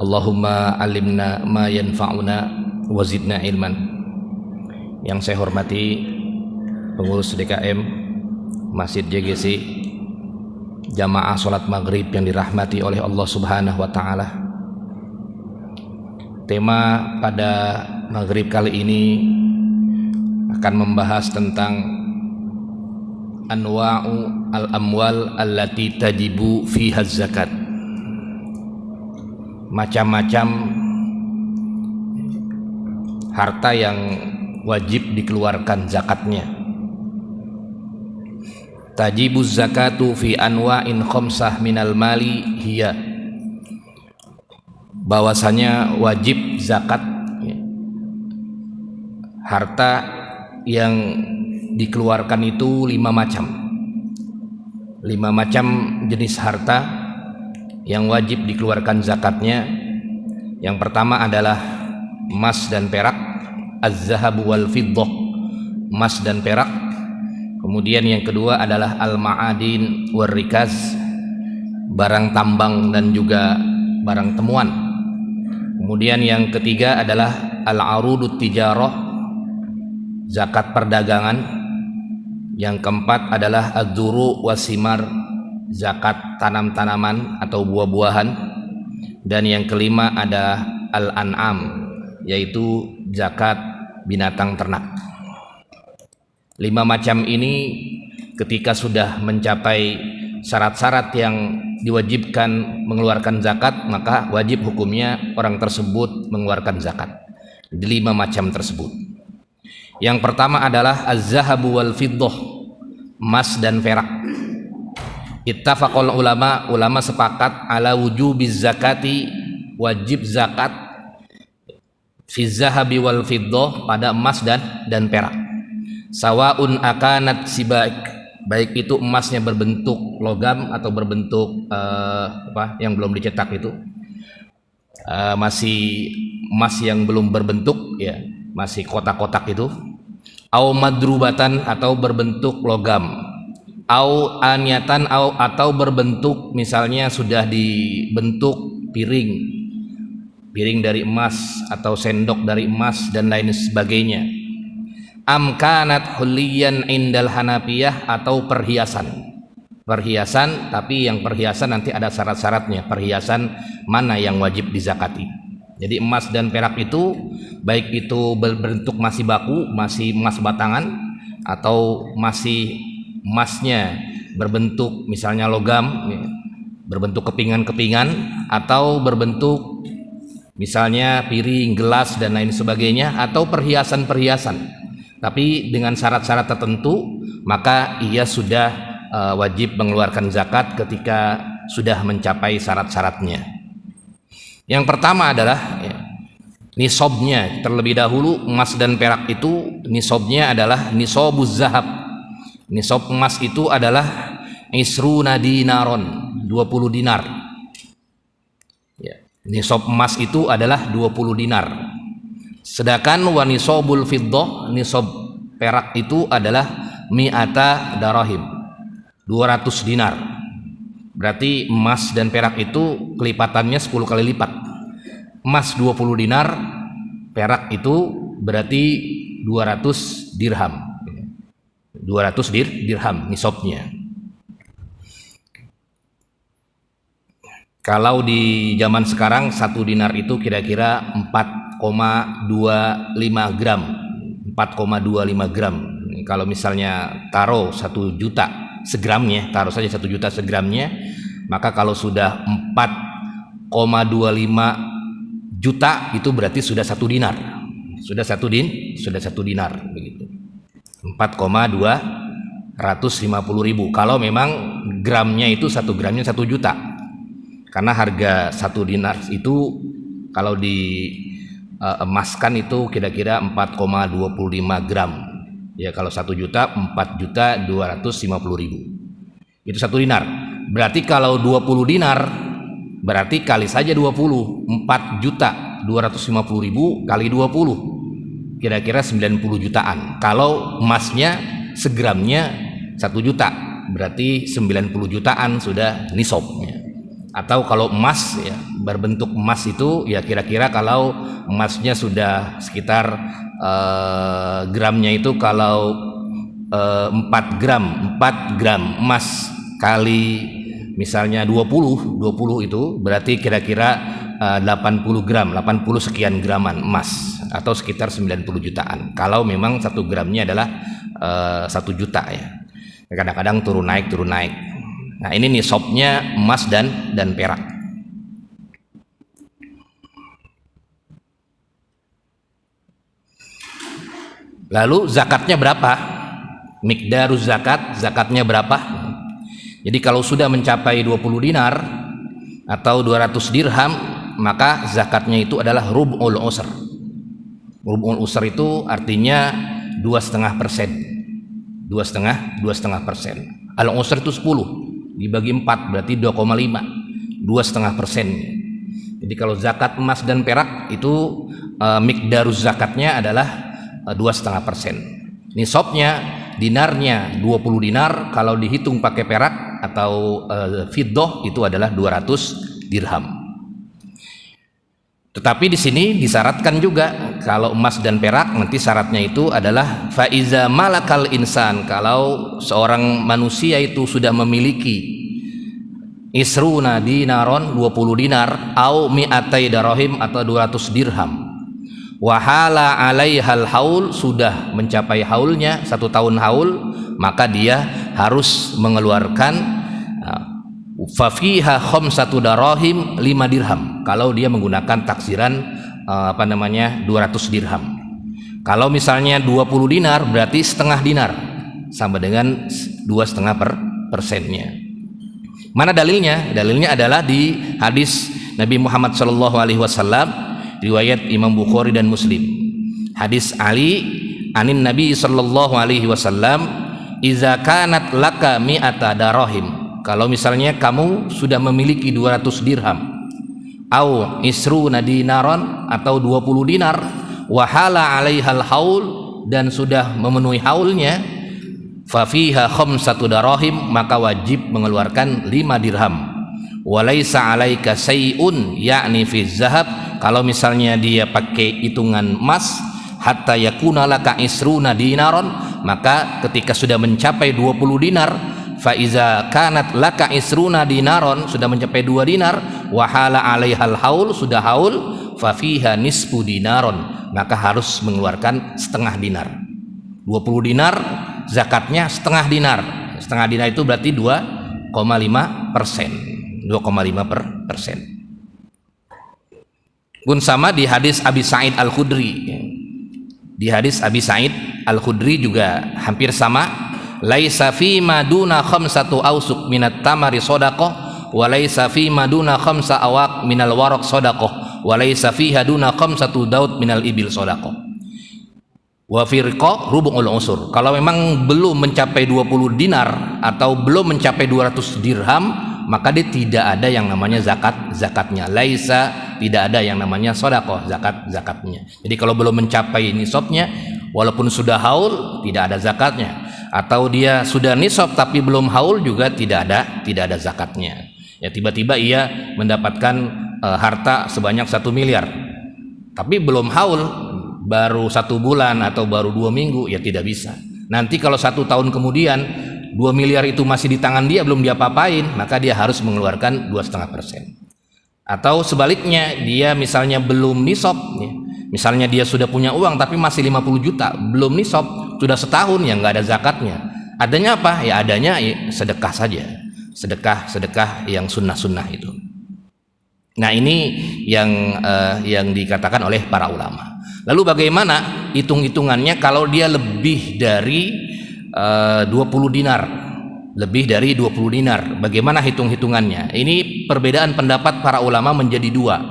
Allahumma alimna ma yanfa'una wa zidna ilman. Yang saya hormati pengurus DKM Masjid JGC, jamaah sholat maghrib yang dirahmati oleh Allah Subhanahu wa Ta'ala. Tema pada maghrib kali ini akan membahas tentang anwa'u al-amwal allati tajibu fiha zakat. Macam-macam harta yang wajib dikeluarkan zakatnya. Tajibu zakatu fi anwa'in khamsah minal mali hiya, bahwasanya wajib zakat harta yang dikeluarkan itu 5 macam. 5 macam jenis harta yang wajib dikeluarkan zakatnya. Yang pertama adalah emas dan perak, az-zahabu wal fiddah, emas dan perak. Kemudian yang kedua adalah al-ma'adin wal rikaz, barang tambang dan juga barang temuan. Kemudian yang ketiga adalah al-arudut tijarah, zakat perdagangan. Yang keempat adalah ad-duru wasimar, zakat tanam-tanaman atau buah-buahan. Dan yang kelima ada al-an'am, yaitu zakat binatang ternak. 5 macam ini ketika sudah mencapai syarat-syarat yang diwajibkan mengeluarkan zakat, maka wajib hukumnya orang tersebut mengeluarkan zakat. 5 macam tersebut. Yang pertama adalah az-zahabu wal fiddah, emas dan perak. Ittafaqal ulama sepakat ala wujubiz zakati, wajib zakat fi zahabi wal fiddah, pada emas dan perak. Sawaun akanat sibaik, baik itu emasnya berbentuk logam atau berbentuk yang belum dicetak itu, masih emas yang belum berbentuk ya, masih kotak-kotak itu, au madrubatan atau berbentuk logam, au anyatan atau berbentuk misalnya sudah dibentuk piring dari emas atau sendok dari emas dan lain sebagainya. Amkanat huliyan indal hanafiyah, atau perhiasan tapi yang perhiasan nanti ada syarat-syaratnya, perhiasan mana yang wajib dizakati. Jadi emas dan perak itu baik itu berbentuk masih baku, masih emas batangan, atau masih emasnya berbentuk misalnya logam, berbentuk kepingan-kepingan, atau berbentuk misalnya piring, gelas dan lain sebagainya, atau perhiasan-perhiasan tapi dengan syarat-syarat tertentu, maka ia sudah wajib mengeluarkan zakat ketika sudah mencapai syarat-syaratnya. Yang pertama adalah nisabnya. Terlebih dahulu emas dan perak itu nisabnya adalah nisabuz zahab. Nisab emas itu adalah isruna dinaron, 20 dinar. Nisab emas itu adalah 20 dinar. Sedangkan wa nisabul fiddah, nisab perak itu adalah mi'ata darahim, 200 dinar. Berarti emas dan perak itu kelipatannya 10 kali lipat. Emas 20 dinar, perak itu berarti 200 dirham. 200 dirham nisabnya. Kalau di zaman sekarang 1 dinar itu kira-kira 4,25 gram. 4,25 gram. Kalau misalnya taruh 1 juta segramnya, taruh saja 1 juta segramnya, maka kalau sudah 4,25 juta itu berarti sudah 1 dinar. Sudah 1 dinar begitu. 4,250.000 kalau memang gramnya itu 1 gramnya 1 juta. Karena harga 1 dinar itu kalau diemaskan itu kira-kira 4,25 gram. Ya kalau 1 juta 4.250.000. Itu 1 dinar. Berarti kalau 20 dinar berarti kali saja 20, 4.250.000 kali 20. Kira-kira 90 jutaan. Kalau emasnya segramnya 1 juta, berarti 90 jutaan sudah nisabnya. Atau kalau emas ya, berbentuk emas itu ya kira-kira kalau emasnya sudah sekitar gramnya itu kalau 4 gram emas kali misalnya 20 itu berarti kira-kira 80 gram, 80 sekian graman emas atau sekitar 90 jutaan. Kalau memang 1 gramnya adalah 1 juta ya. Kadang-kadang turun naik. Nah, ini nisabnya emas dan perak. Lalu zakatnya berapa? Miqdaruz zakatnya berapa? Jadi kalau sudah mencapai 20 dinar atau 200 dirham, maka zakatnya itu adalah rub'ul usr. Rub'ul usr itu artinya 2,5%. 2,5%. Al-usr itu 10 dibagi 4 berarti 2,5. 2,5%. Jadi kalau zakat emas dan perak itu miqdaruz zakatnya adalah 2,5%. Nisabnya dinarnya 20 dinar, kalau dihitung pakai perak atau fiddah itu adalah 200 dirham. Tetapi di sini disyaratkan juga kalau emas dan perak nanti syaratnya itu adalah faiza malakal insan, kalau seorang manusia itu sudah memiliki isruna dinaron 20 dinar au mi'atai darahim atau 200 dirham, wahala alaihal haul, sudah mencapai haulnya 1 tahun haul, maka dia harus mengeluarkan fafiha khamsatu darahim 5 dirham kalau dia menggunakan taksiran 200 dirham. Kalau misalnya 20 dinar berarti setengah dinar sama dengan 2,5%-nya. Mana dalilnya? Dalilnya adalah di hadis Nabi Muhammad SAW, riwayat Imam Bukhari dan Muslim. Hadis Ali anin Nabi SAW, iza kanat laka mi'ata darahim, kalau misalnya kamu sudah memiliki 200 dirham, au isruna dinaron atau 20 dinar, wahala alaihal haul, dan sudah memenuhi haulnya, fafiha khamsatu darahim, maka wajib mengeluarkan 5 dirham. Walaisa alaika sayun, yakni fi zahab, kalau misalnya dia pakai hitungan emas, hatta yakuna laka isruna dinaron, maka ketika sudah mencapai 20 dinar, faiza kanat laka isruna dinaron, sudah mencapai 2 dinar, wahala alaihal haul, sudah haul, fafiha nisfu dinaron, maka harus mengeluarkan setengah dinar. 20 dinar zakatnya setengah dinar. Setengah dinar itu berarti 2,5%. 2,5%. Pun sama di hadis Abi Sa'id Al-Khudri. Di hadis Abi Sa'id Al-Khudri juga hampir sama. Laisa fi maduna khamsatu awsuq minat tamari shadaqah, wa laisa fi maduna khamsa awaq minal waraq shadaqah, wa laisa fiha duna khamsatu daud minal ibil shadaqah. Wa firqa rub'ul usur. Kalau memang belum mencapai 20 dinar atau belum mencapai 200 dirham, maka dia tidak ada yang namanya zakatnya. Laisa, tidak ada yang namanya shadaqah, zakatnya. Jadi kalau belum mencapai nisabnya, walaupun sudah haul, tidak ada zakatnya. Atau dia sudah nisab tapi belum haul, juga tidak ada zakatnya. Ya, tiba-tiba ia mendapatkan harta sebanyak 1 miliar, tapi belum haul, baru 1 bulan atau baru 2 minggu, ya tidak bisa. Nanti kalau 1 tahun kemudian 2 miliar itu masih di tangan dia, belum dia apa-apain, maka dia harus mengeluarkan 2,5%. Atau sebaliknya, dia misalnya belum nisab, ya. Misalnya dia sudah punya uang tapi masih 50 juta, belum nisab, sudah setahun, ya nggak ada zakatnya. Adanya apa? Ya adanya sedekah saja, sedekah yang sunnah itu. Nah, ini yang dikatakan oleh para ulama. Lalu bagaimana hitung-hitungannya kalau dia lebih dari 20 dinar? Lebih dari 20 dinar, bagaimana hitung-hitungannya? Ini perbedaan pendapat para ulama menjadi 2.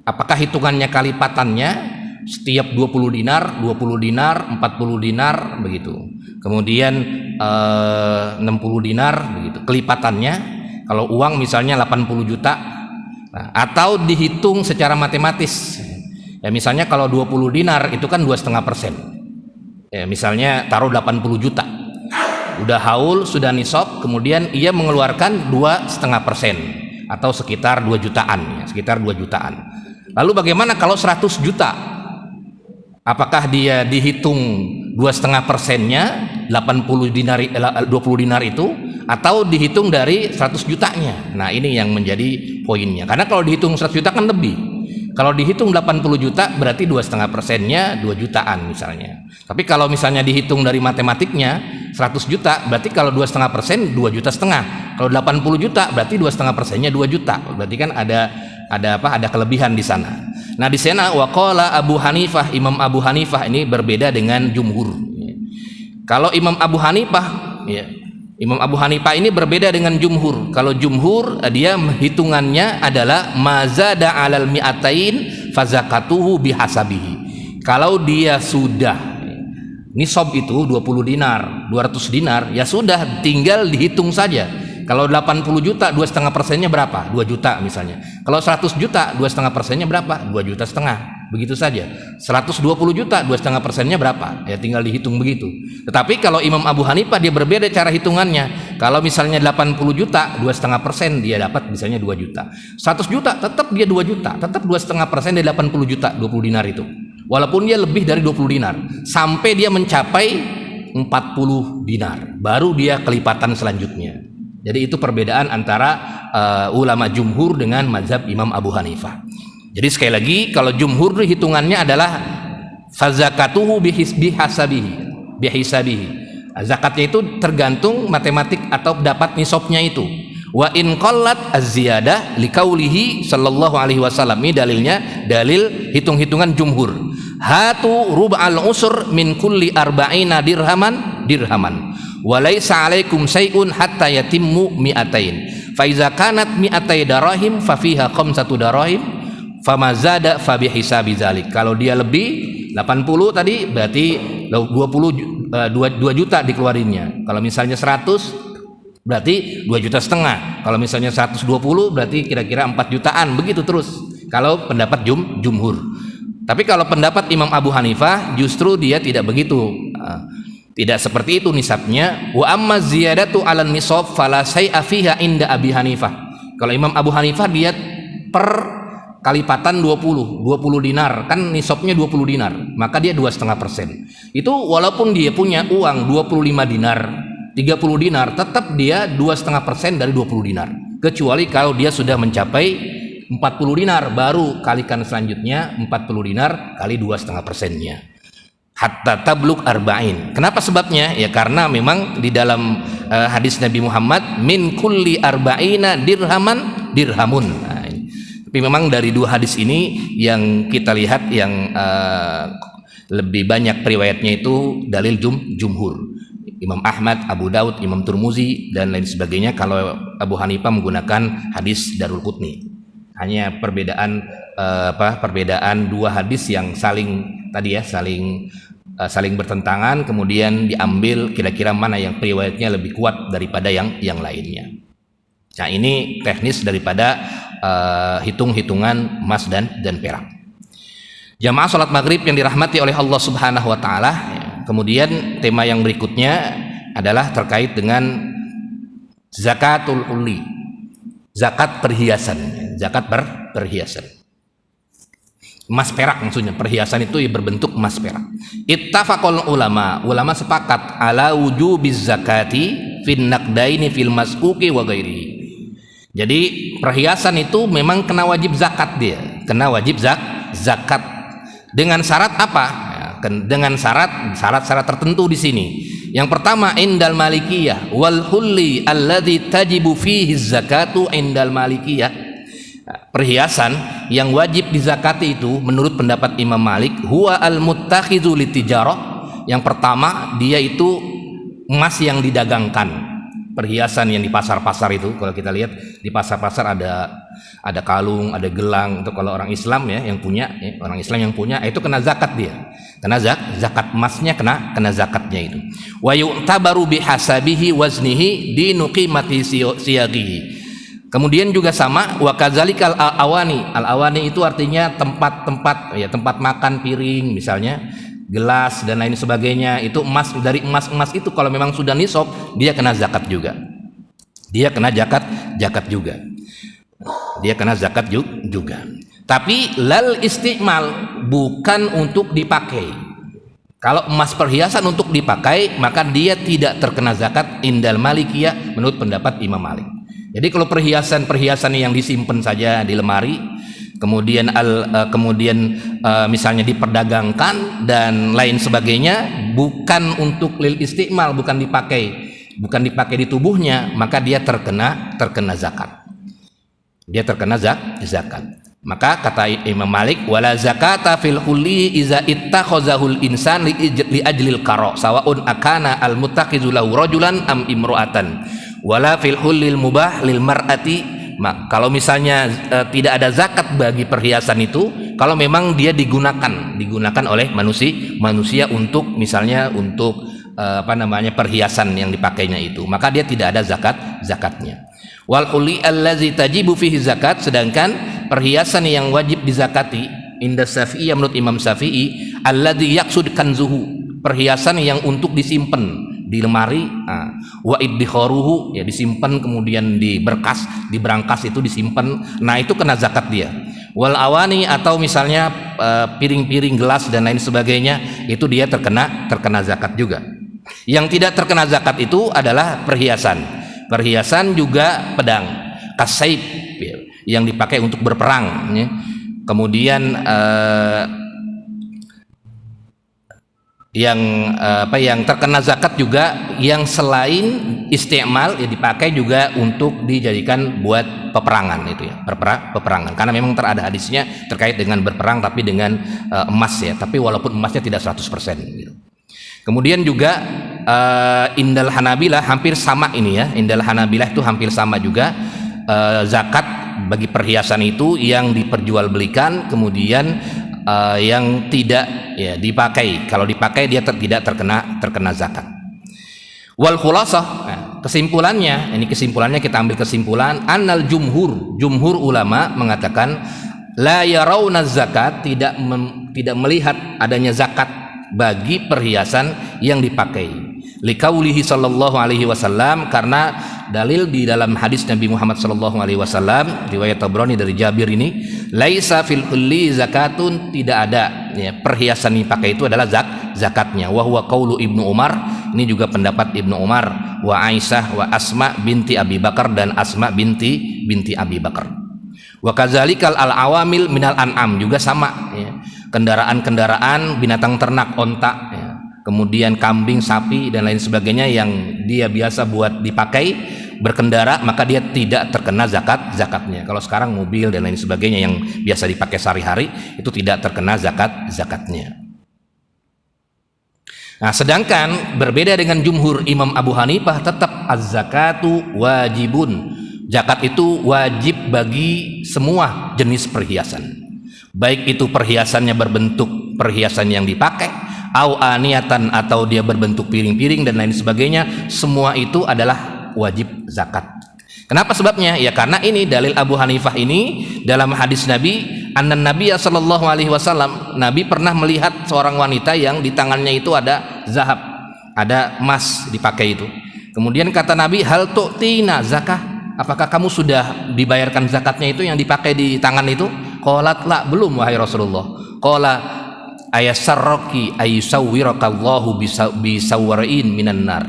Apakah hitungannya kalipatannya setiap 20 dinar, 20 dinar, 40 dinar begitu. Kemudian 60 dinar begitu. Kelipatannya kalau uang misalnya 80 juta. Nah, atau dihitung secara matematis. Ya, misalnya kalau 20 dinar itu kan 2,5%. Ya, misalnya taruh 80 juta. Udah haul, sudah nisab, kemudian ia mengeluarkan 2,5%. atau sekitar 2 jutaan ya, sekitar 2 jutaan. Lalu bagaimana kalau 100 juta? Apakah dia dihitung 2,5%-nya 80 dinar 20 dinar itu, atau dihitung dari 100 jutanya? Nah, ini yang menjadi poinnya. Karena kalau dihitung 100 juta kan lebih. Kalau dihitung 80 juta berarti 2,5%-nya 2 jutaan misalnya. Tapi kalau misalnya dihitung dari matematiknya 100 juta berarti kalau 2,5% 2,5 juta. Kalau 80 juta berarti 2,5%-nya 2 juta. Berarti kan ada kelebihan di sana. Nah, di sana waqala Abu Hanifah, Imam Abu Hanifah ini berbeda dengan jumhur. Kalau Imam Abu Hanifah ya, Imam Abu Hanifah ini berbeda dengan jumhur. Kalau jumhur dia hitungannya adalah mazada alal mi'atain fazakatuhu bihasabihi. Kalau dia sudah nisab itu 20 dinar, 200 dinar, ya sudah tinggal dihitung saja. Kalau 80 juta 2,5%-nya berapa? 2 juta misalnya. Kalau 100 juta 2,5%-nya berapa? 2,5 juta. Begitu saja. 120 juta 2,5%-nya berapa? Ya tinggal dihitung begitu. Tetapi kalau Imam Abu Hanifah dia berbeda cara hitungannya. Kalau misalnya 80 juta 2,5% dia dapat misalnya 2 juta. 100 juta tetap dia 2 juta. Tetap 2,5% dari 80 juta 20 dinar itu. Walaupun dia lebih dari 20 dinar sampai dia mencapai 40 dinar baru dia kelipatan selanjutnya. Jadi itu perbedaan antara ulama jumhur dengan mazhab Imam Abu Hanifah. Jadi sekali lagi kalau jumhur hitungannya adalah fazakatuhu bihisabihi. Zakatnya itu tergantung matematik atau dapat nisabnya itu. Wa in qallat az-ziyadah liqaulihi sallallahu alaihi wasallam. Ini dalilnya dalil hitung-hitungan jumhur. Hatu rub'al usr min kulli arba'ina dirhaman. Walaysa alaikum say'un hatta yatimmu mi'atain. Fa iza kanat mi'atai darahim fa fiha khamsatu darahim famazada fa bihisabi zalik. Kalau dia lebih 80 tadi berarti 2 juta dikeluarinnya. Kalau misalnya 100 berarti 2,5 juta. Kalau misalnya 120 berarti kira-kira 4 jutaan, begitu terus. Kalau pendapat jumhur. Tapi kalau pendapat Imam Abu Hanifah justru dia tidak begitu. Tidak seperti itu nisabnya. Wa amma ziyadatu 'alan nisab fala say'a fiha inda Abi Hanifah. Kalau Imam Abu Hanifah dia per kalipatan 20 dinar, kan nisabnya 20 dinar, maka dia 2,5%. Itu walaupun dia punya uang 25 dinar, 30 dinar, tetap dia 2,5% dari 20 dinar. Kecuali kalau dia sudah mencapai 40 dinar, baru kalikan selanjutnya 40 dinar kali 2,5%-nya. Hatta tabluk arba'in. Kenapa sebabnya? Ya karena memang di dalam hadis Nabi Muhammad min kulli arba'ina dirhamun. Nah, tapi memang dari dua hadis ini yang kita lihat yang lebih banyak riwayatnya itu dalil jumhur. Imam Ahmad, Abu Daud, Imam Turmuzi dan lain sebagainya. Kalau Abu Hanifah menggunakan hadis Darul Qutni. Hanya perbedaan dua hadis yang saling bertentangan, kemudian diambil kira-kira mana yang riwayatnya lebih kuat daripada yang lainnya. Nah, ini teknis daripada hitung-hitungan emas dan perak. Jamaah salat maghrib yang dirahmati oleh Allah Subhanahu wa taala. Kemudian tema yang berikutnya adalah terkait dengan zakatul uli, zakat perhiasan, perhiasan. Emas perak maksudnya, perhiasan itu berbentuk emas perak. Ittafaqul ulama sepakat ala wujubiz zakati fin naqdaini fil maskuki wa ghairihi. Jadi perhiasan itu memang kena wajib zakat, dia kena wajib zakat dengan syarat apa? Dengan syarat tertentu di sini. Yang pertama indal malikiyah wal hulli alladzi tajibu fihi zakatu indal malikiyah. Perhiasan yang wajib dizakati itu menurut pendapat Imam Malik huwa al-muttakhidhu litijarah. Yang pertama dia itu emas yang didagangkan. Perhiasan yang di pasar-pasar itu, kalau kita lihat di pasar-pasar ada kalung, ada gelang. Itu kalau orang Islam ya yang punya, orang Islam yang punya itu kena zakat dia. Kena zakat emasnya kena zakatnya itu. Wa yu'tabaru bihasabihi waznihi dinu qimati siyaghihi. Kemudian juga sama wa kadzalikal awani. Al-awani itu artinya tempat-tempat ya, tempat makan, piring misalnya, gelas dan lain sebagainya. Itu emas, dari emas itu kalau memang sudah nisab dia kena zakat juga. Dia kena zakat juga. dia kena zakat juga. Tapi lal istimal, bukan untuk dipakai. Kalau emas perhiasan untuk dipakai, maka dia tidak terkena zakat indal malikiyah menurut pendapat Imam Malik. Jadi kalau perhiasan yang disimpan saja di lemari, kemudian misalnya diperdagangkan dan lain sebagainya, bukan untuk lil istimal, bukan dipakai di tubuhnya, maka dia terkena zakat. Dia terkena zakat. Maka kata Imam Malik, wala zakata fil hulli iza ittakhazahul insan li ajlil qara sawaun akana al muttaqizu lahu rajulan am imra'atan wala fil hullil mubah lil mar'ati. Kalau misalnya tidak ada zakat bagi perhiasan itu, kalau memang dia digunakan oleh manusia untuk misalnya untuk perhiasan yang dipakainya itu, maka dia tidak ada zakatnya. Wal hulli allazi tajibu fihi zakat, sedangkan perhiasan yang wajib dizakati inda Syafi'i menurut Imam Syafi'i, alladzi yaqsud kanzuhu, perhiasan yang untuk disimpan di lemari, wa iddikharuhu, ya disimpan kemudian di berangkas itu disimpan, nah itu kena zakat dia. Wal awani, atau misalnya piring-piring, gelas dan lain sebagainya, itu dia terkena zakat juga. Yang tidak terkena zakat itu adalah perhiasan juga pedang, kasaib, yang dipakai untuk berperang, ya. Kemudian yang terkena zakat juga yang selain istimal, ya dipakai juga untuk dijadikan buat peperangan itu, ya, peperangan. Karena memang ada hadisnya terkait dengan berperang tapi dengan emas, ya, tapi walaupun emasnya tidak 100% gitu. Kemudian juga indal Hanabilah hampir sama ini, ya. Indal Hanabilah itu hampir sama juga, zakat bagi perhiasan itu yang diperjualbelikan, kemudian yang tidak, ya, dipakai. Kalau dipakai dia tidak terkena zakat. Wal khulasah, kesimpulannya kita ambil kesimpulan annal jumhur ulama mengatakan la yarawna zakat, tidak melihat adanya zakat bagi perhiasan yang dipakai. Liqaulihi sallallahu alaihi wasallam, karena dalil di dalam hadis Nabi Muhammad sallallahu alaihi wasallam riwayat Tabrani dari Jabir ini, laisa fil hulli zakatun, tidak ada, ya, perhiasan yang dipakai itu adalah zakatnya. Wa huwa qaulu Ibnu Umar, ini juga pendapat Ibnu Umar, wa Aisyah wa Asma binti Abi Bakar, dan Asma binti Abi Bakar. Wa kazalikal al awamil minal an'am, juga sama, ya. Kendaraan binatang ternak, onta, ya, kemudian kambing, sapi dan lain sebagainya yang dia biasa buat dipakai berkendara, maka dia tidak terkena zakatnya. Kalau sekarang mobil dan lain sebagainya yang biasa dipakai sehari-hari itu tidak terkena zakatnya. Nah, sedangkan berbeda dengan jumhur Imam Abu Hanifah, tetap az-zakatu wajibun. Zakat itu wajib bagi semua jenis perhiasan, baik itu perhiasannya berbentuk perhiasan yang dipakai, au aniatan, atau dia berbentuk piring-piring dan lain sebagainya, semua itu adalah wajib zakat. Kenapa sebabnya? Ya karena ini dalil Abu Hanifah ini dalam hadis Nabi, annan Nabiya sallallahu alaihi wasallam, Nabi pernah melihat seorang wanita yang di tangannya itu ada zahab, ada emas dipakai itu. Kemudian kata Nabi, hal tu'tina zakah, apakah kamu sudah dibayarkan zakatnya itu yang dipakai di tangan itu? Qalat la, belum wahai Rasulullah. Qala ayasarraki ayusawwirakallahu bisawwarin minan nar,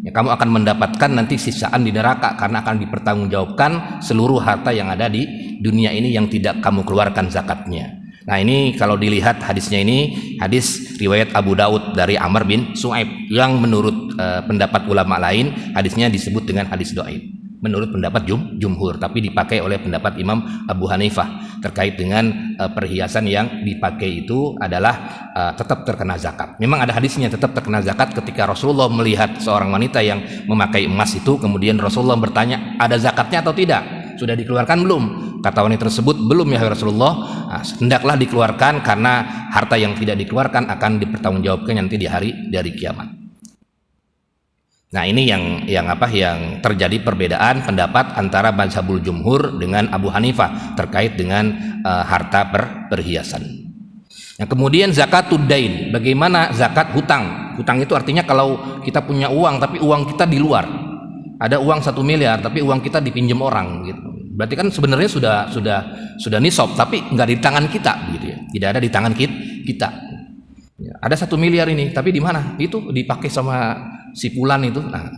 ya, kamu akan mendapatkan nanti sisaan di neraka karena akan dipertanggungjawabkan seluruh harta yang ada di dunia ini yang tidak kamu keluarkan zakatnya. Nah, ini kalau dilihat hadisnya, ini hadis riwayat Abu Daud dari Amr bin Su'aib yang menurut pendapat ulama lain hadisnya disebut dengan hadis dhaif menurut pendapat jumhur, tapi dipakai oleh pendapat Imam Abu Hanifah terkait dengan perhiasan yang dipakai itu adalah tetap terkena zakat. Memang ada hadisnya tetap terkena zakat ketika Rasulullah melihat seorang wanita yang memakai emas itu, kemudian Rasulullah bertanya, ada zakatnya atau tidak? Sudah dikeluarkan belum? Kata wanita tersebut, belum ya Rasulullah. Nah, hendaklah dikeluarkan karena harta yang tidak dikeluarkan akan dipertanggungjawabkan nanti di hari kiamat. Nah, ini yang terjadi perbedaan pendapat antara mazhabul jumhur dengan Abu Hanifah terkait dengan harta perhiasan. Nah, kemudian zakatud dain, bagaimana zakat hutang? Hutang itu artinya kalau kita punya uang tapi uang kita di luar. Ada uang 1 miliar tapi uang kita dipinjam orang gitu. Berarti kan sebenarnya sudah nisab, tapi nggak di tangan kita, gitu ya. Tidak ada di tangan kita. Ya, ada 1 miliar ini, tapi di mana? Itu dipakai sama si Fulan itu. Nah,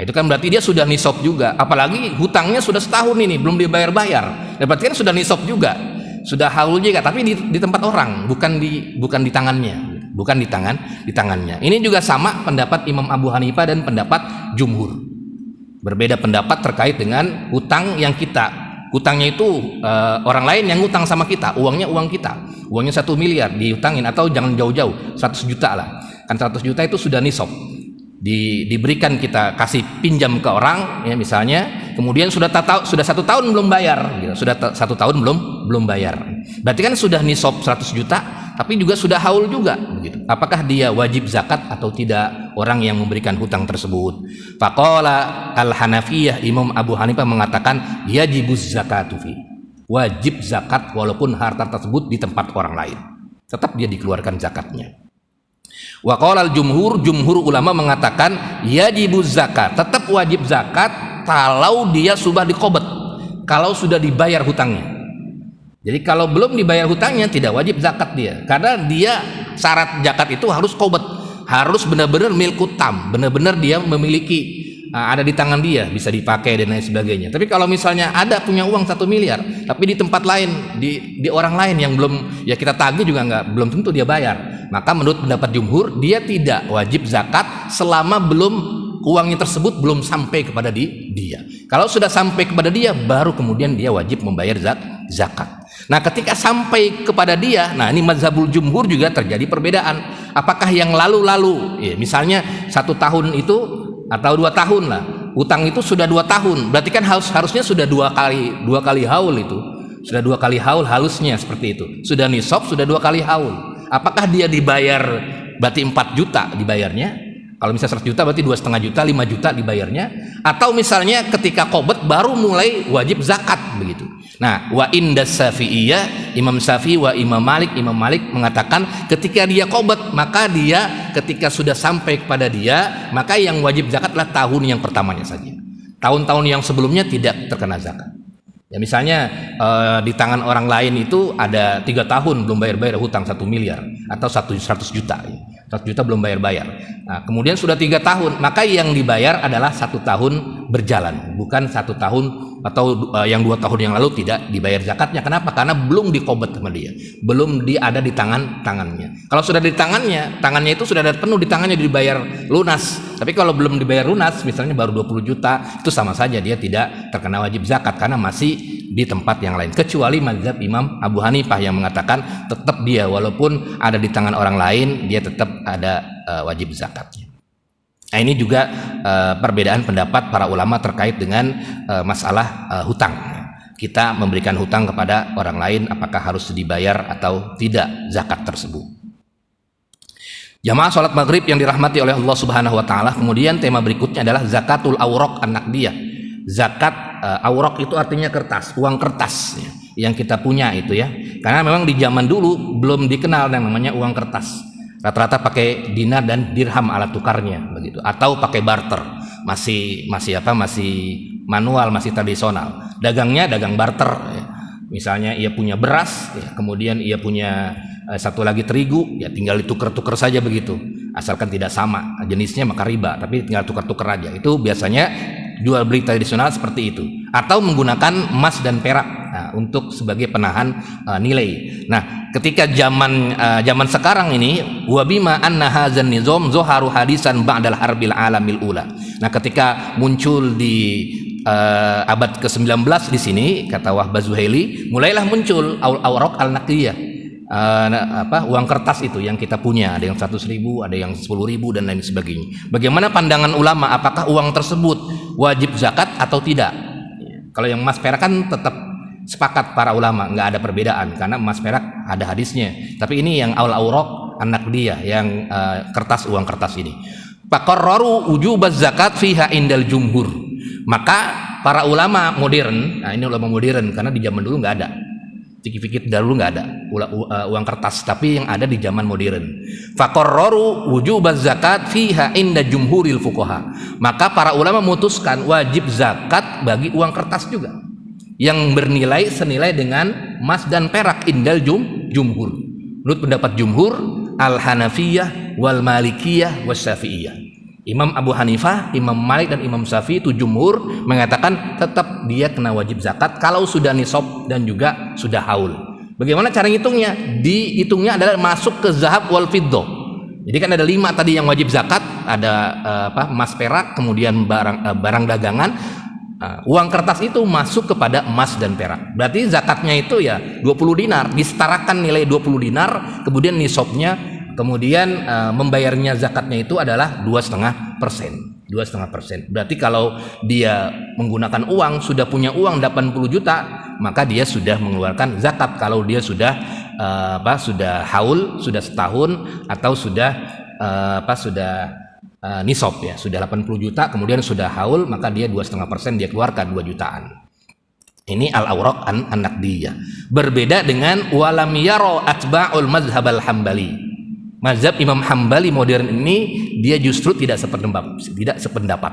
itu kan berarti dia sudah nisab juga. Apalagi hutangnya sudah setahun ini belum dibayar-bayar. Berarti kan sudah nisab juga, sudah haul juga, tapi di tempat orang, bukan di tangannya, bukan di tangannya. Ini juga sama pendapat Imam Abu Hanifah dan pendapat jumhur. Berbeda pendapat terkait dengan hutang yang hutangnya itu orang lain yang hutang sama kita, uangnya uang kita, uangnya 1 miliar dihutangin, atau jangan jauh-jauh 100 juta lah, kan 100 juta itu sudah nisab, diberikan, kita kasih pinjam ke orang ya misalnya, kemudian sudah 1 tahun belum bayar, gitu. Sudah 1 tahun belum bayar, berarti kan sudah nisab 100 juta, tapi juga sudah haul juga, begitu. Apakah dia wajib zakat atau tidak orang yang memberikan hutang tersebut? Faqala al-Hanafiyah, Imam Abu Hanifah mengatakan yajibuz zakatu fi, wajib zakat walaupun harta tersebut di tempat orang lain, tetap dia dikeluarkan zakatnya. Wa qala al-jumhur, jumhur ulama mengatakan yajibuz zakat, tetap wajib zakat kalau dia sudah diqobat, kalau sudah dibayar hutangnya. Jadi kalau belum dibayar hutangnya tidak wajib zakat dia, karena dia syarat zakat itu harus qobat, harus benar-benar milkut tam, benar-benar dia memiliki, ada di tangan dia, bisa dipakai dan lain sebagainya. Tapi kalau misalnya ada punya uang 1 miliar, tapi di tempat lain, di orang lain yang belum, ya kita tagih juga belum tentu dia bayar, maka menurut pendapat jumhur dia tidak wajib zakat selama uangnya tersebut belum sampai kepada dia. Kalau sudah sampai kepada dia, baru kemudian dia wajib membayar zakat. Nah, ketika sampai kepada dia, nah ini mazhabul jumhur juga terjadi perbedaan. Apakah yang lalu-lalu, ya, misalnya 1 tahun itu atau 2 tahun lah, utang itu sudah 2 tahun, berarti kan harusnya sudah dua kali haul itu, sudah 2 kali haul halusnya seperti itu. Sudah nisab, sudah 2 kali haul. Apakah dia dibayar berarti 4 juta dibayarnya? Kalau misalnya 100 juta berarti 2,5 juta, 5 juta dibayarnya, atau misalnya ketika qobat baru mulai wajib zakat, begitu. Nah, wa inda Syafi'iyah, Imam Syafi'i wa Imam Malik mengatakan ketika dia qobat, maka dia ketika sudah sampai kepada dia, maka yang wajib zakat adalah tahun yang pertamanya saja. Tahun-tahun yang sebelumnya tidak terkena zakat. Ya misalnya di tangan orang lain itu ada 3 tahun belum bayar hutang 1 miliar atau 100 juta, 100 juta belum bayar. Nah, kemudian sudah 3 tahun, maka yang dibayar adalah 1 tahun berjalan, bukan 1 tahun atau yang 2 tahun yang lalu tidak dibayar zakatnya. Kenapa? Karena belum dikobat sama dia, belum ada di tangannya. Kalau sudah di tangannya itu sudah ada penuh di tangannya, dibayar lunas. Tapi kalau belum dibayar lunas, misalnya baru 20 juta, itu sama saja dia tidak terkena wajib zakat karena masih di tempat yang lain. Kecuali mazhab Imam Abu Hanifah yang mengatakan tetap dia walaupun ada di tangan orang lain, dia tetap ada wajib zakatnya. Nah, ini juga perbedaan pendapat para ulama terkait dengan masalah hutang. Kita memberikan hutang kepada orang lain, apakah harus dibayar atau tidak zakat tersebut. Jamaah salat maghrib yang dirahmati oleh Allah Subhanahu wa taala, kemudian tema berikutnya adalah zakatul awraq an-naqdiyah. Zakat awraq itu artinya kertas, uang kertas ya, yang kita punya itu ya. Karena memang di zaman dulu belum dikenal yang namanya uang kertas. Rata-rata pakai dinar dan dirham alat tukarnya begitu, atau pakai barter, masih manual, masih tradisional. Dagangnya dagang barter ya. Misalnya ia punya beras ya, kemudian ia punya satu lagi terigu, ya tinggal ditukar-tukar saja begitu, asalkan tidak sama jenisnya maka riba, tapi tinggal tukar-tukar aja. Itu biasanya jual beli tradisional seperti itu, atau menggunakan emas dan perak untuk sebagai penahan nilai. Nah, ketika zaman sekarang ini, wabima anna hadzal nizam zuharu hadisan ba'dal harbil alamil ula. Nah, ketika muncul di abad ke-19 di sini, kata Wahbah Zuhaili, mulailah muncul awraq al-naqdiyah. Uang kertas itu yang kita punya, ada yang 100.000, ada yang 10.000 dan lain sebagainya. Bagaimana pandangan ulama, apakah uang tersebut wajib zakat atau tidak? Kalau yang emas perak kan tetap sepakat para ulama, nggak ada perbedaan karena emas perak ada hadisnya. Tapi ini yang awraq an-naqdiyah, yang kertas, uang kertas ini. Faqarraru wujubaz zakat fiha indal jumhur. Maka para ulama modern, nah ini ulama modern karena di zaman dulu nggak ada. Fikih-fikih dahulu nggak ada uang kertas, tapi yang ada di zaman modern. Faqarraru wujubaz zakat fiha inda jumhuril fuqaha. Maka para ulama memutuskan wajib zakat bagi uang kertas juga. yang bernilai senilai dengan emas dan perak indal jumhur. Menurut pendapat jumhur al-Hanafiyah wal Malikiyah was Syafi'iyah. Imam Abu Hanifah, Imam Malik dan Imam Syafi'i itu jumhur mengatakan tetap dia kena wajib zakat kalau sudah nisab dan juga sudah haul. Bagaimana cara ngitungnya? Dihitungnya adalah masuk ke zahab wal fiddah. Jadi kan ada 5 tadi yang wajib zakat, ada emas perak, kemudian barang dagangan. Uang kertas itu masuk kepada emas dan perak. Berarti zakatnya itu ya 20 dinar, disetarakan nilai 20 dinar, kemudian nisabnya, kemudian membayarnya zakatnya itu adalah 2,5%. 2,5%. Berarti kalau dia menggunakan uang, sudah punya uang 80 juta, maka dia sudah mengeluarkan zakat. Kalau dia sudah sudah haul, sudah setahun, atau sudah nisab ya, sudah 80 juta, kemudian sudah haul, maka dia 2,5% dia keluarkan 2 jutaan. Ini al-awraq an-naqdiyah. Berbeda dengan walam yaro atba'ul mazhab al-hambali. Mazhab Imam Hambali modern ini dia justru tidak sependapat.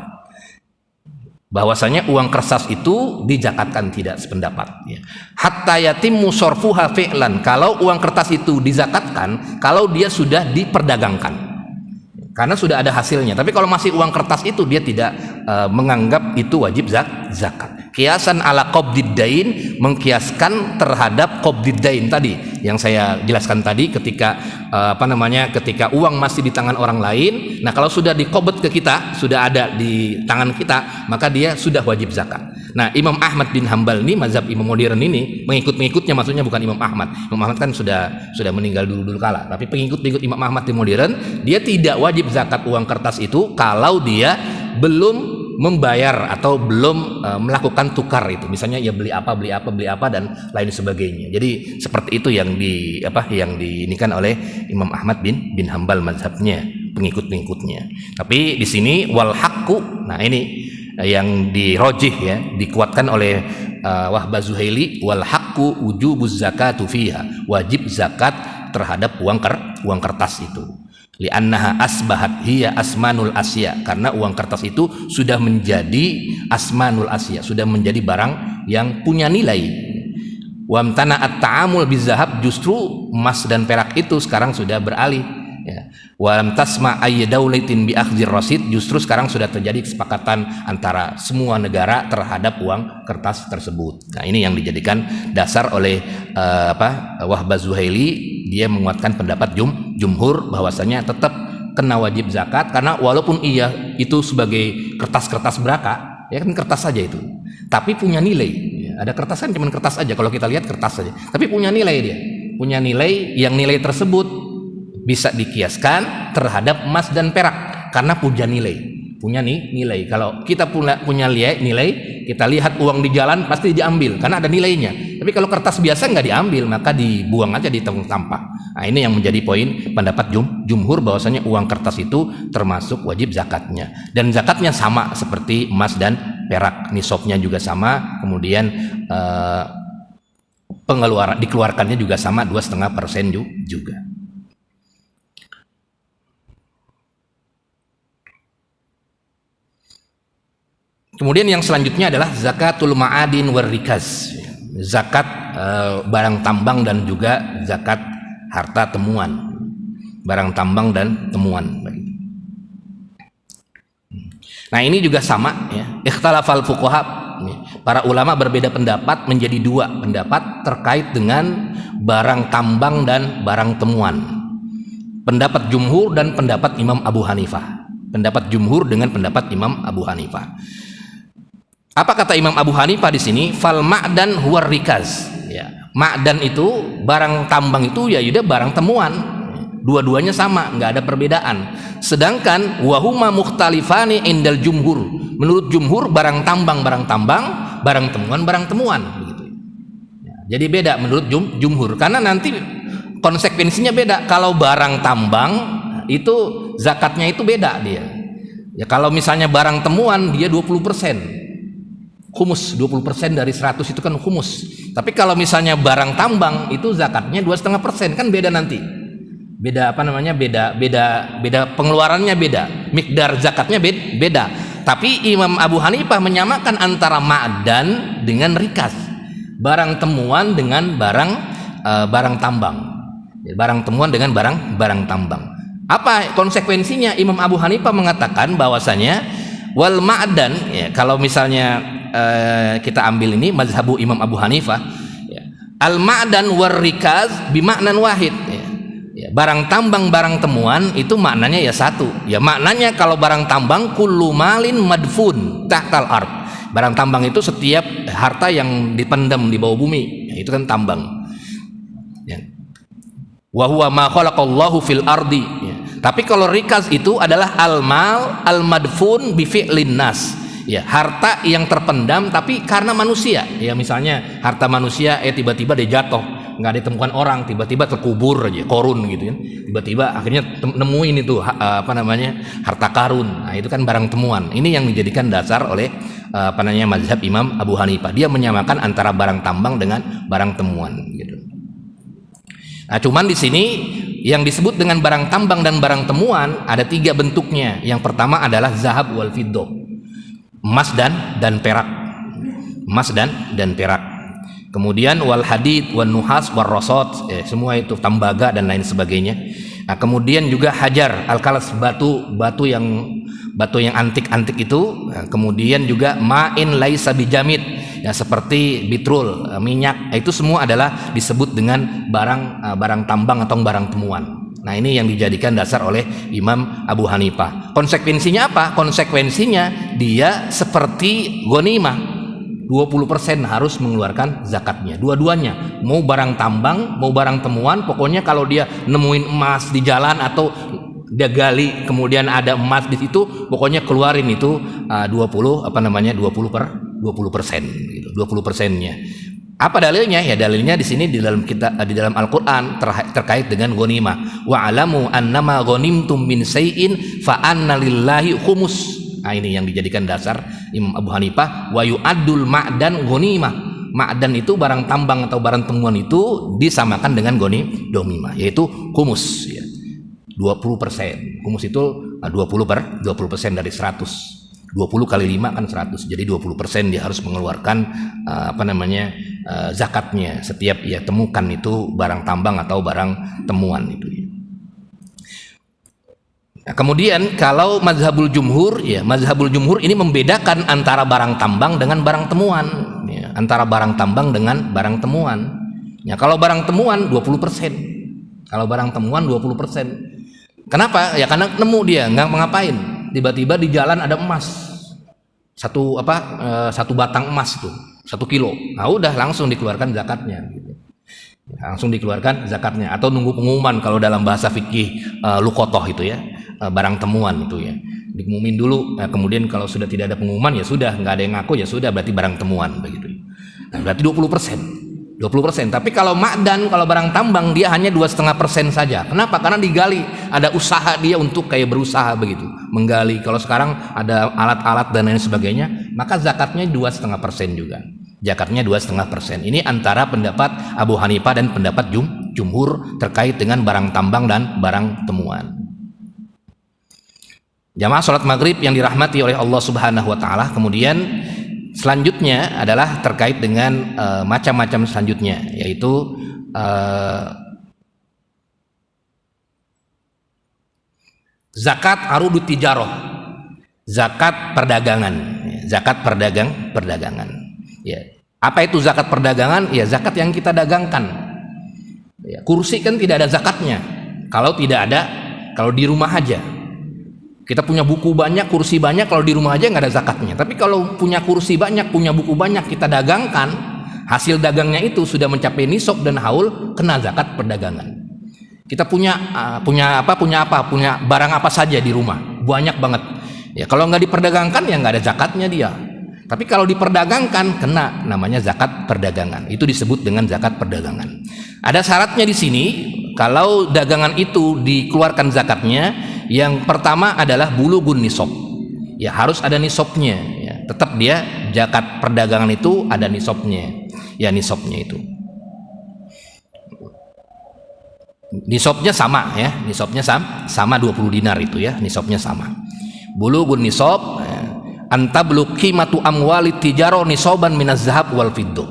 Bahwasanya uang kertas itu dizakatkan, tidak sependapat ya. Hatta yatimmu sorfuha fi'lan. Kalau uang kertas itu dizakatkan kalau dia sudah diperdagangkan, karena sudah ada hasilnya. Tapi kalau masih uang kertas itu dia tidak menganggap itu wajib zakat. Kiasan ala qabdiddain, mengkiaskan terhadap qabdiddain tadi yang saya jelaskan tadi, ketika ketika uang masih di tangan orang lain. Nah, kalau sudah dikobat ke kita, sudah ada di tangan kita, maka dia sudah wajib zakat. Nah, Imam Ahmad bin Hambal ini, mazhab Imam modern ini, pengikutnya maksudnya bukan Imam Ahmad. Imam Ahmad kan sudah meninggal dulu kala, tapi pengikut Imam Ahmad di modern, dia tidak wajib zakat uang kertas itu kalau dia belum membayar atau belum melakukan tukar itu. Misalnya ya beli apa dan lain sebagainya. Jadi seperti itu yang diinikan oleh Imam Ahmad bin Hambal mazhabnya, pengikutnya. Tapi di sini wal haqqu, nah ini yang dirojih ya, dikuatkan oleh Wahbah Zuhaili, wal haqqu wujubuz zakatu fiha, wajib zakat terhadap uang kertas itu. Li'annaha asbahat hiya asmanul asya, karena uang kertas itu sudah menjadi asmanul asya, sudah menjadi barang yang punya nilai. Wamtana at-ta'amul bizahab, justru emas dan perak itu sekarang sudah beralih ya. Walam tasma ayyadaulatin bi akhdhir rasid, justru sekarang sudah terjadi kesepakatan antara semua negara terhadap uang kertas tersebut. Nah, ini yang dijadikan dasar oleh Wahbah Zuhaili. Dia menguatkan pendapat jumhur bahwasanya tetap kena wajib zakat, karena walaupun iya itu sebagai kertas-kertas beraka, ya kan kertas saja itu, tapi punya nilai ya. Ada kertas kan cuma kertas aja, kalau kita lihat kertas saja, tapi punya nilai, dia punya nilai, yang nilai tersebut bisa dikiaskan terhadap emas dan perak karena punya nilai. Kalau kita punya nilai, kita lihat uang di jalan pasti diambil karena ada nilainya. Tapi kalau kertas biasa nggak diambil, maka dibuang aja di tong sampah. Nah, ini yang menjadi poin pendapat jumhur, bahwasanya uang kertas itu termasuk wajib zakatnya, dan zakatnya sama seperti emas dan perak, nisabnya juga sama, kemudian dikeluarkannya juga sama, 2,5% juga. Kemudian yang selanjutnya adalah zakatul ma'adin warrikaz, zakat barang tambang dan juga zakat harta temuan, barang tambang dan temuan. Nah, ini juga sama ya, ikhtalafal fuqaha, para ulama berbeda pendapat menjadi 2 pendapat terkait dengan barang tambang dan barang temuan. Pendapat jumhur dan pendapat Imam Abu Hanifah. Pendapat jumhur dengan pendapat Imam Abu Hanifah. Apa kata Imam Abu Hanifah di sini? Fal ma'dan huwar rikaz. Ya, ma'dan itu barang tambang itu ya udah barang temuan. Dua-duanya sama, nggak ada perbedaan. Sedangkan wahuma mukhtalifani indal jumhur. Menurut jumhur barang tambang, barang temuan begitu. Ya, jadi beda menurut jumhur, karena nanti konsekuensinya beda. Kalau barang tambang itu zakatnya itu beda dia. Ya, kalau misalnya barang temuan dia 20%. Humus 20% dari 100 itu kan humus. Tapi kalau misalnya barang tambang itu zakatnya 2,5%, kan beda nanti. Beda beda pengeluarannya beda, mikdar zakatnya beda. Tapi Imam Abu Hanifah menyamakan antara ma'dan dengan rikaz. barang temuan dengan barang tambang. Barang temuan dengan barang tambang. Apa konsekuensinya? Imam Abu Hanifah mengatakan bahwasanya wal ma'dan, ya, kalau misalnya kita ambil ini mazhabu Imam Abu Hanifah, ya, al ma'dan war rikaz bimaknan wahid, ya. Ya, barang tambang barang temuan itu maknanya ya satu. Ya, maknanya kalau barang tambang kullu malin madfun tahtal ard. Barang tambang itu setiap harta yang dipendam di bawah bumi, ya, itu kan tambang. Ya. Wa huwa ma khalaqallahu fil ardi, ya. Tapi kalau rikaz itu adalah al-mal al-madfun bi fi'lin nas, ya, harta yang terpendam tapi karena manusia. Ya, misalnya harta manusia tiba-tiba dia jatuh, nggak ditemukan orang, tiba-tiba terkubur aja, korun gitu kan. Tiba-tiba akhirnya nemuin itu harta karun. Nah, itu kan barang temuan. Ini yang dijadikan dasar oleh mazhab Imam Abu Hanifah. Dia menyamakan antara barang tambang dengan barang temuan gitu. Nah, cuman di sini yang disebut dengan barang tambang dan barang temuan ada 3 bentuknya. Yang pertama adalah zahab wal fiddah, emas dan perak, emas dan perak. Kemudian wal hadid wan nuhas war rosot, semua itu tembaga dan lain sebagainya. Nah, kemudian juga hajar al kalas, batu yang antik itu. Nah, kemudian juga ma'in laisa bijamid, ya, seperti bitrul, minyak. Itu semua adalah disebut dengan barang tambang atau barang temuan. Nah, ini yang dijadikan dasar oleh Imam Abu Hanifah. Konsekuensinya apa? Konsekuensinya dia seperti ghanimah, 20% harus mengeluarkan zakatnya. Dua-duanya, mau barang tambang, mau barang temuan, pokoknya kalau dia nemuin emas di jalan atau dia gali kemudian ada emas di situ, pokoknya keluarin itu 20% gitu, 20%-nya. Apa dalilnya? Ya, dalilnya di sini di dalam Al-Qur'an terkait dengan ghanimah. Wa alamu annama ghanimtum min syai'in fa anna lillahi khumus. Nah, ini yang dijadikan dasar Imam Abu Hanifah. Wa yu'addul ma'dan ghanimah. Ma'dan itu barang tambang atau barang temuan itu disamakan dengan ghanimah, yaitu khumus, ya. 20%. Khumus itu 20% dari 100. 20 kali 5 kan 100. Jadi 20% dia harus mengeluarkan zakatnya setiap ia temukan itu barang tambang atau barang temuan itu. Nah, kemudian kalau mazhabul jumhur, ya, mazhabul jumhur ini membedakan antara barang tambang dengan barang temuan, ya, antara barang tambang dengan barang temuan. Ya, kalau barang temuan 20%. Kalau barang temuan 20%. Kenapa? Ya karena nemu dia, nggak ngapain. Tiba-tiba di jalan ada emas. Satu batang emas itu, 1 kilo. Nah, udah langsung dikeluarkan zakatnya gitu. Langsung dikeluarkan zakatnya, atau nunggu pengumuman kalau dalam bahasa fikih luqotoh itu, ya, barang temuan itu, ya, diumumin dulu. Nah, kemudian kalau sudah tidak ada pengumuman, ya sudah, nggak ada yang ngaku, ya sudah, berarti barang temuan begitu. Nah, berarti 20%. Tapi kalau ma'dan, kalau barang tambang, dia hanya 2,5% saja. Kenapa? Karena digali, ada usaha dia untuk kayak berusaha begitu, menggali. Kalau sekarang ada alat-alat dan lain sebagainya, maka zakatnya 2,5% juga. Zakatnya 2,5%. Ini antara pendapat Abu Hanifah dan pendapat jumhur terkait dengan barang tambang dan barang temuan. Jamaah salat maghrib yang dirahmati oleh Allah Subhanahu wa taala. Kemudian selanjutnya adalah terkait dengan macam-macam selanjutnya, yaitu zakat arudut tijaroh, zakat perdagangan, zakat perdagangan. Ya, apa itu zakat perdagangan? Ya, zakat yang kita dagangkan. Ya, kursi kan tidak ada zakatnya kalau di rumah aja. Kita punya buku banyak, kursi banyak, kalau di rumah aja nggak ada zakatnya. Tapi kalau punya kursi banyak, punya buku banyak, kita dagangkan, hasil dagangnya itu sudah mencapai nisab dan haul, kena zakat perdagangan. Kita punya barang apa saja di rumah, banyak banget. Ya, kalau nggak diperdagangkan ya nggak ada zakatnya dia. Tapi kalau diperdagangkan, kena, namanya zakat perdagangan. Itu disebut dengan zakat perdagangan. Ada syaratnya di sini. Kalau dagangan itu dikeluarkan zakatnya, yang pertama adalah bulugun nisab. Ya, harus ada nisabnya. Ya, tetap dia zakat perdagangan itu ada nisabnya. Ya, nisabnya itu. Nisabnya sama, ya. Nisabnya sama 20 dinar itu, ya. Nisabnya sama. Bulugun nisab, antablugh qimatu amwalit tijaro nisaban minaz zahab wal fiddah.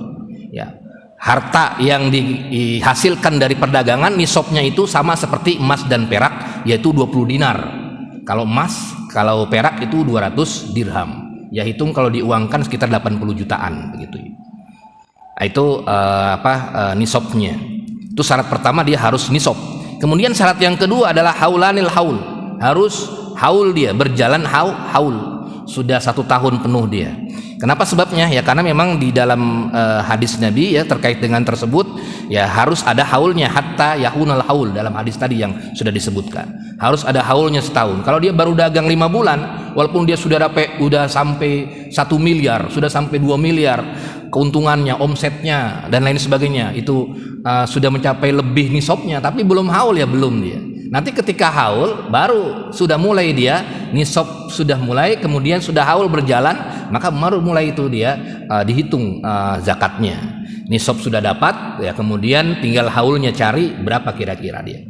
Ya. harta yang dihasilkan dari perdagangan nisabnya itu sama seperti emas dan perak, yaitu 20 dinar. Kalau emas, kalau perak itu 200 dirham. Ya hitung kalau diuangkan sekitar 80 jutaan begitu. Nah, itu nisabnya. Itu syarat pertama, dia harus nisab. Kemudian syarat yang kedua adalah haulanil haul. Harus haul, dia berjalan haul. Sudah 1 tahun penuh dia. Kenapa sebabnya? Ya karena memang di dalam hadis Nabi ya terkait dengan tersebut ya harus ada haulnya, hatta yahunal haul, dalam hadis tadi yang sudah disebutkan. Harus ada haulnya setahun. Kalau dia baru dagang 5 bulan, walaupun dia sudah sampai 1 miliar, sudah sampai 2 miliar keuntungannya, omsetnya dan lain sebagainya, itu sudah mencapai lebih nisabnya, tapi belum haul, ya belum dia. Nanti ketika haul baru sudah mulai dia nisab, sudah mulai, kemudian sudah haul berjalan, maka baru mulai itu dia dihitung zakatnya. Nisab sudah dapat ya, kemudian tinggal haulnya, cari berapa kira-kira dia.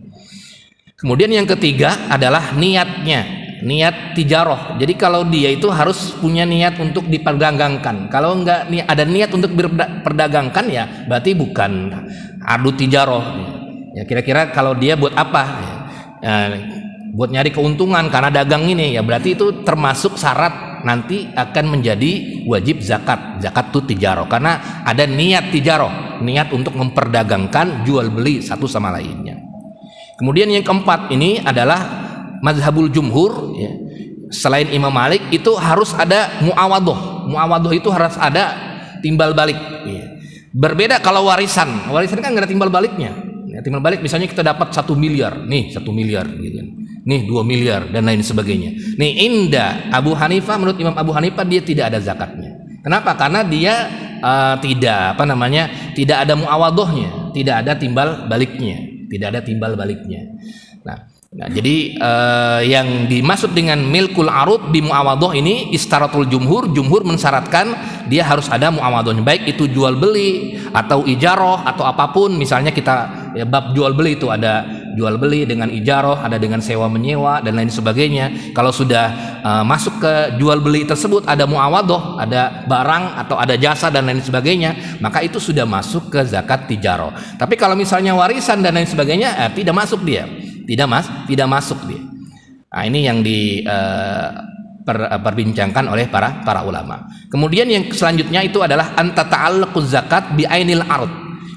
Kemudian yang ketiga adalah niatnya, niat tijaroh. Jadi kalau dia itu harus punya niat untuk diperdagangkan. Kalau enggak ada niat untuk diperdagangkan ya berarti bukan adu tijaroh. Ya kira-kira kalau dia buat apa? Buat nyari keuntungan karena dagang ini, ya berarti itu termasuk syarat nanti akan menjadi wajib zakat itu tijaroh, karena ada niat tijaroh, niat untuk memperdagangkan jual beli satu sama lainnya. Kemudian yang keempat ini adalah mazhabul jumhur ya. Selain Imam Malik itu harus ada muawadoh itu harus ada timbal balik ya. Berbeda kalau warisan kan nggak ada timbal baliknya. Ya, timbal balik misalnya kita dapat 1 miliar, nih 1 miliar gitu kan. Nih 2 miliar dan lain sebagainya. Nih indah Abu Hanifah, menurut Imam Abu Hanifah dia tidak ada zakatnya. Kenapa? Karena dia tidak ada muawadhahnya, tidak ada timbal baliknya. Nah, jadi yang dimaksud dengan milkul arud bi muawadhah ini istaratul jumhur mensyaratkan dia harus ada muawadhahnya, baik itu jual beli atau ijarah atau apapun. Misalnya kita ya, bab jual beli itu ada jual beli dengan ijarah, ada dengan sewa menyewa dan lain sebagainya. Kalau sudah masuk ke jual beli tersebut ada muawadhah, ada barang atau ada jasa dan lain sebagainya, maka itu sudah masuk ke zakat tijarah. Tapi kalau misalnya warisan dan lain sebagainya tidak masuk dia. Tidak masuk dia. Nah, ini yang diperbincangkan oleh para ulama. Kemudian yang selanjutnya itu adalah anta ta'allaquz zakat bi ainil ard.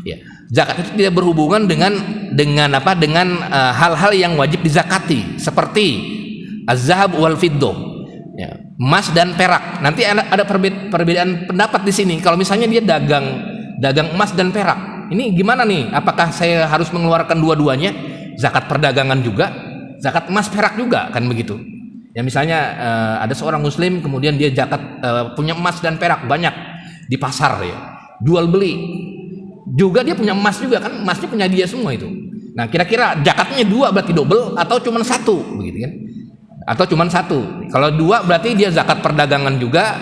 Ya, zakat itu tidak berhubungan dengan hal-hal yang wajib dizakati seperti az-zahab wal fiddah. Ya, emas dan perak. Nanti ada perbedaan pendapat di sini. Kalau misalnya dia dagang emas dan perak, ini gimana nih? Apakah saya harus mengeluarkan dua-duanya? Zakat perdagangan juga, zakat emas perak juga, kan begitu. Ya misalnya ada seorang muslim kemudian dia zakat punya emas dan perak banyak di pasar ya, jual beli. Juga dia punya emas juga, kan emasnya punya dia semua itu. Nah, kira-kira zakatnya 2 berarti double atau cuma 1 begitu kan? Atau cuma 1. Kalau 2 berarti dia zakat perdagangan juga,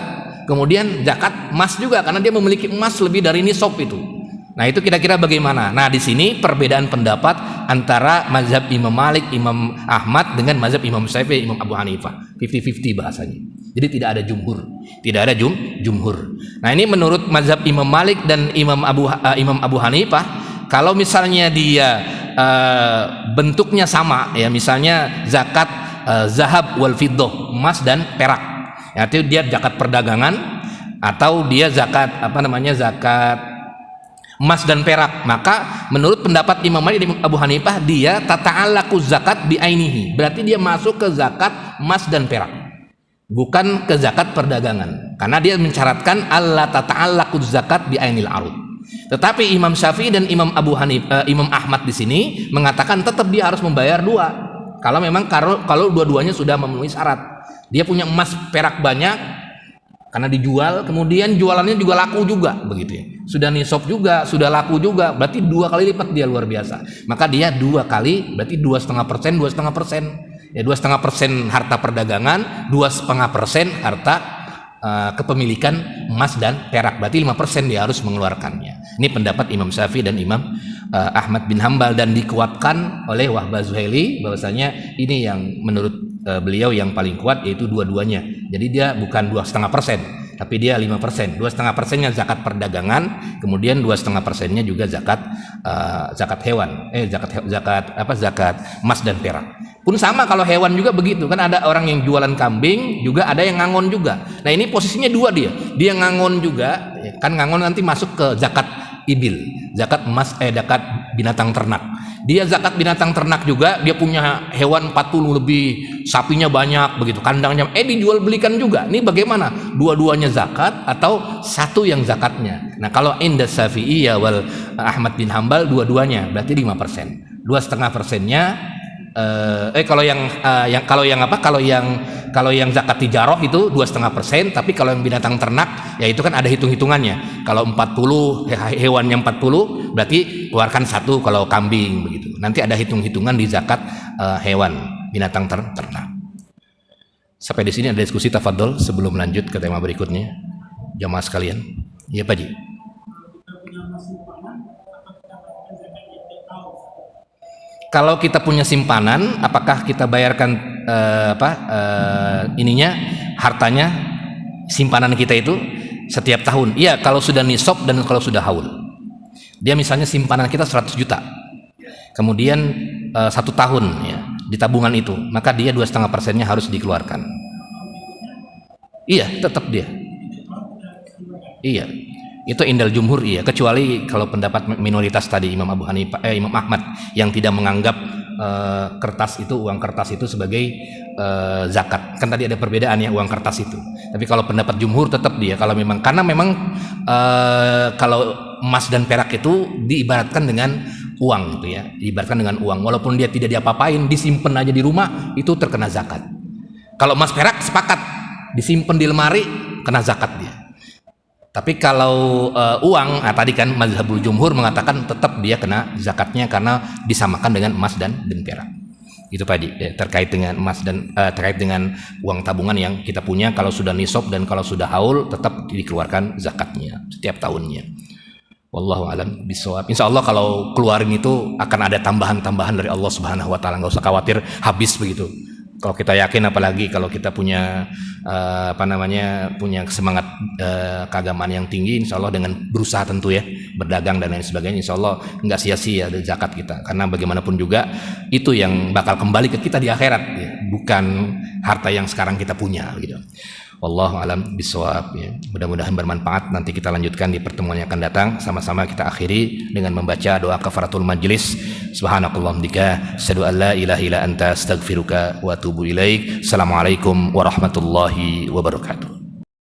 kemudian zakat emas juga karena dia memiliki emas lebih dari nisab itu. Nah, itu kira-kira bagaimana? Nah, di sini perbedaan pendapat antara mazhab Imam Malik, Imam Ahmad dengan mazhab Imam Syafi'i, Imam Abu Hanifah. 50-50 bahasanya. Jadi tidak ada jumhur. Nah, ini menurut mazhab Imam Malik dan Imam Abu Hanifah, kalau misalnya dia bentuknya sama ya, misalnya zakat zahab wal fiddah, emas dan perak. Ya, itu dia zakat perdagangan atau dia zakat zakat emas dan perak, maka menurut pendapat Imam Malik dan Abu Hanifah dia tata'allaqu zakat bi ainihi, berarti dia masuk ke zakat emas dan perak, bukan ke zakat perdagangan, karena dia mencaratkan alla tata'allaqu zakat bi ainil arud. Tetapi Imam Syafi'i dan Imam Ahmad di sini mengatakan tetap dia harus membayar 2 kalau memang kalau dua-duanya sudah memenuhi syarat. Dia punya emas perak banyak karena dijual, kemudian jualannya juga laku juga begitu ya. Sudah nisab juga, sudah laku juga, berarti 2 kali lipat dia, luar biasa. Maka dia 2 kali, berarti 2,5%. Ya 2,5% harta perdagangan, 2,5% harta kepemilikan emas dan perak, berarti 5% dia harus mengeluarkannya. Ini pendapat Imam Syafi'i dan Imam Ahmad bin Hambal, dan dikuatkan oleh Wahbah Zuhaili bahwasanya ini yang menurut beliau yang paling kuat, yaitu dua-duanya. Jadi dia bukan 2,5%, tapi dia 5%. 2,5%-nya zakat perdagangan, kemudian 2,5%-nya juga zakat hewan. Zakat emas dan perak. Pun sama kalau hewan juga begitu, kan ada orang yang jualan kambing, juga ada yang ngangon juga. Nah, ini posisinya dua dia. Dia ngangon juga, kan ngangon nanti masuk ke zakat ibil, zakat emas, zakat binatang ternak. Dia zakat binatang ternak juga, dia punya hewan 40 lebih, sapinya banyak begitu, kandangnya dijual belikan juga. Ini bagaimana? Dua-duanya zakat atau satu yang zakatnya? Nah, kalau inda Syafi'iyah wal Ahmad bin Hambal dua-duanya berarti 5%. 2,5%-nya kalau yang zakat tijarah itu 2,5%, tapi kalau yang binatang ternak ya itu kan ada hitung-hitungannya. Kalau 40 hewannya 40 berarti keluarkan satu kalau kambing begitu. Nanti ada hitung-hitungan di zakat hewan binatang ternak. Sampai di sini ada diskusi, tafadhol sebelum lanjut ke tema berikutnya. Jamaah sekalian. Iya, Pak Ji. Kalau kita punya simpanan, apakah kita bayarkan hartanya, simpanan kita itu setiap tahun? Iya, kalau sudah nisab dan kalau sudah haul. Dia misalnya simpanan kita 100 juta, kemudian 1 tahun ya di tabungan itu, maka dia 2,5%-nya harus dikeluarkan. Iya, tetap dia. Iya. Itu indal jumhur, iya, kecuali kalau pendapat minoritas tadi Imam Ahmad yang tidak menganggap uang kertas itu sebagai zakat. Kan tadi ada perbedaan ya, uang kertas itu. Tapi kalau pendapat jumhur tetap dia, kalau memang kalau emas dan perak itu diibaratkan dengan uang gitu ya, diibaratkan dengan uang, walaupun dia tidak diapa-apain, disimpan aja di rumah itu terkena zakat. Kalau emas perak sepakat disimpan di lemari kena zakat dia. Tapi kalau uang, tadi kan mazhabul jumhur mengatakan tetap dia kena zakatnya karena disamakan dengan emas dan perak. Itu Pak Haji, terkait dengan emas dan terkait dengan uang tabungan yang kita punya, kalau sudah nisab dan kalau sudah haul tetap dikeluarkan zakatnya setiap tahunnya. Wallahu a'lam bishawab. Insyaallah kalau keluarin itu akan ada tambahan-tambahan dari Allah Subhanahu wa taala, enggak usah khawatir habis begitu. Kalau kita yakin, apalagi kalau kita punya punya semangat keagamaan yang tinggi, insya Allah dengan berusaha tentu ya, berdagang dan lain sebagainya, insya Allah nggak sia-sia dari zakat kita, karena bagaimanapun juga itu yang bakal kembali ke kita di akhirat ya, bukan harta yang sekarang kita punya gitu. Wallahu alam bishawab ya. Mudah-mudahan bermanfaat. Nanti kita lanjutkan di pertemuan yang akan datang. Sama-sama kita akhiri dengan membaca doa kafaratul majlis. Subhanakallahumma bika asyhadu an la ilaha illa anta astaghfiruka wa atubu ilaik. Assalamualaikum warahmatullahi wabarakatuh.